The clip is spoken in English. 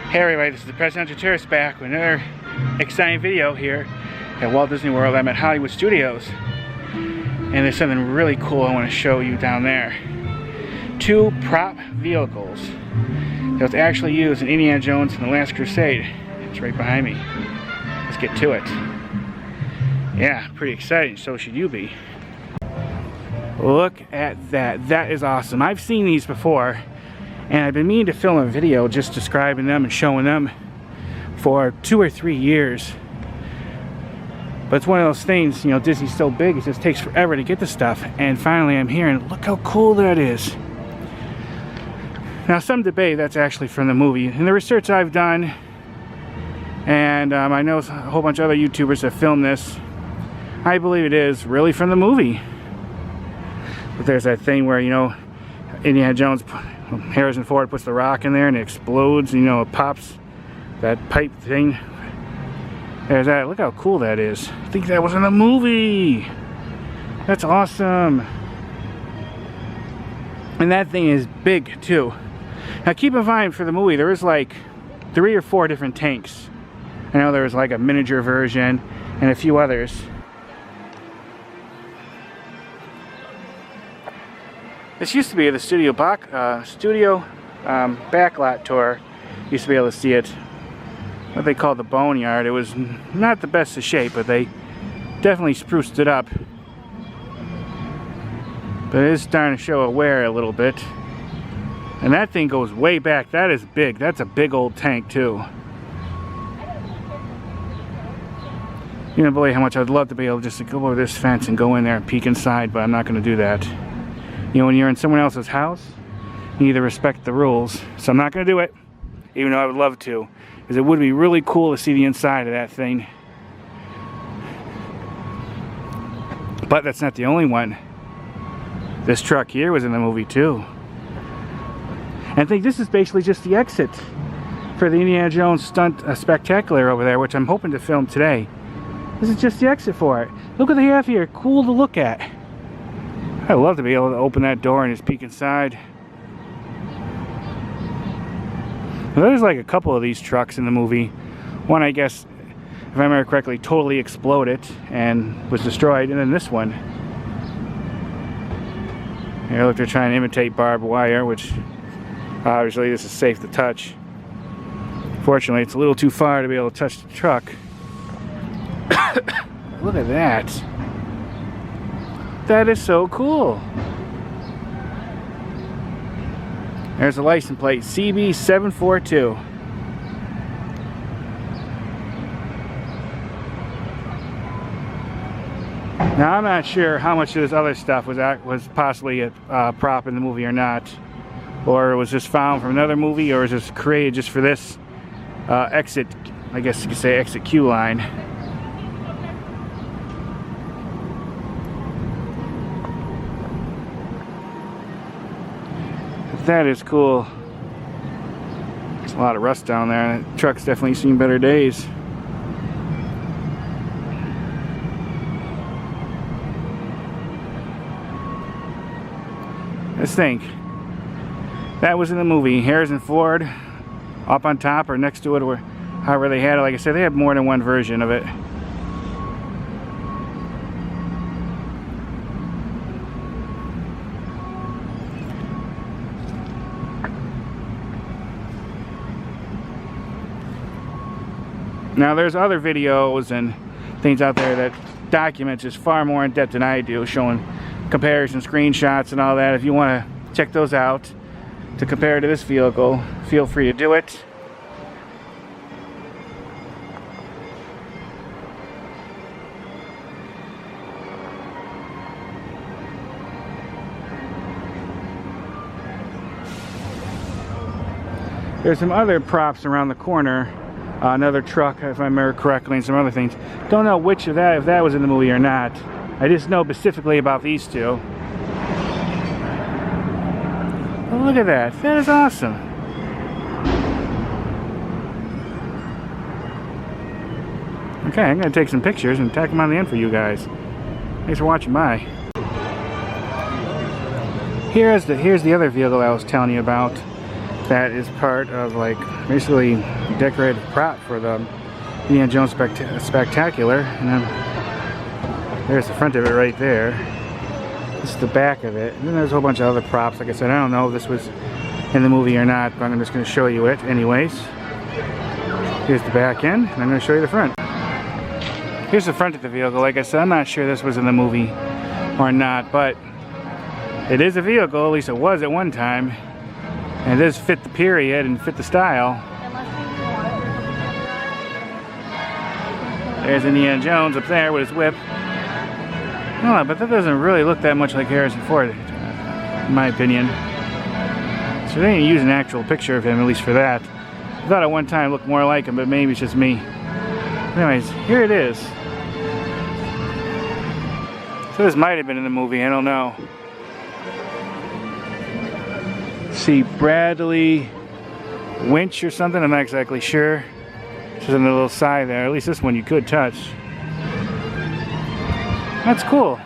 Hey everybody, this is the Presidential Tourist back with another exciting video here at Walt Disney World. I'm at Hollywood Studios, and there's something really cool I want to show you down there. Two prop vehicles that was actually used in Indiana Jones and the Last Crusade. It's right behind me. Let's get to it. Yeah, pretty exciting, so should you be. Look at that. That is awesome. I've seen these before, and I've been meaning to film a video just describing them and showing them for 2 or 3 years. But it's one of those things, you know, Disney's so big, it just takes forever to get the stuff. And finally I'm here, and look how cool that is. Now, some debate that's actually from the movie. In the research I've done, and I know a whole bunch of other YouTubers have filmed this, I believe it is really from the movie. But there's that thing where, you know, Indiana Jones, Harrison Ford puts the rock in there and it explodes, you know, it pops that pipe thing. There's that. Look how cool that is. I think that was in the movie. That's awesome. And that thing is big too. Now keep in mind, for the movie there was like 3 or 4 different tanks. I know there was like a miniature version and a few others. This used to be the studio backlot tour. Used to be able to see it. What they called the Boneyard. It was not the best of shape, but they definitely spruced it up. But it is starting to show a wear a little bit. And that thing goes way back. That is big. That's a big old tank too. You don't believe how much I'd love to be able just to go over this fence and go in there and peek inside, but I'm not going to do that. You know, when you're in someone else's house, you need to respect the rules. So I'm not going to do it, even though I would love to, because it would be really cool to see the inside of that thing. But that's not the only one. This truck here was in the movie too. And I think this is basically just the exit for the Indiana Jones stunt spectacular over there, which I'm hoping to film today. This is just the exit for it. Look what they have here. Cool to look at. I'd love to be able to open that door and just peek inside. Well, there's like a couple of these trucks in the movie. One, I guess, if I remember correctly, totally exploded and was destroyed. And then this one. Here, look, they're trying to imitate barbed wire, which obviously this is safe to touch. Fortunately, it's a little too far to be able to touch the truck. Look at that. That is so cool. There's the license plate, CB742. Now, I'm not sure how much of this other stuff was possibly a prop in the movie or not, or it was just found from another movie, or was just created just for this exit, I guess you could say, exit queue line. That is cool. There's a lot of rust down there. The truck's definitely seen better days. Let's think. That was in the movie. Harrison Ford up on top or next to it, or however they had it. Like I said, they have more than one version of it. Now, there's other videos and things out there that documents this far more in depth than I do, showing comparison screenshots and all that. If you want to check those out to compare to this vehicle, feel free to do it. There's some other props around the corner. Another truck, if I remember correctly, and some other things. Don't know which of that, if that was in the movie or not. I just know specifically about these two. Oh, look at that. That is awesome. Okay, I'm going to take some pictures and tack them on the end for you guys. Thanks for watching. Bye. Here's the other vehicle I was telling you about. that is part of, like, basically decorated prop for the Indiana Jones Spectacular. And then there's the front of it right there. This is the back of it. And then there's a whole bunch of other props. Like I said, I don't know if this was in the movie or not, but I'm just going to show you it anyways. Here's the back end, and I'm going to show you the front. Here's the front of the vehicle. Like I said, I'm not sure this was in the movie or not, but it is a vehicle, at least it was at one time. And it does fit the period and fit the style. There's Indiana Jones up there with his whip. No, but that doesn't really look that much like Harrison Ford, in my opinion. So they didn't use an actual picture of him, at least for that. I thought at one time it looked more like him, but maybe it's just me. Anyways, here it is. So this might have been in the movie, I don't know. See, Bradley Winch or something, I'm not exactly sure. There's a little side there, at least this one you could touch. That's cool.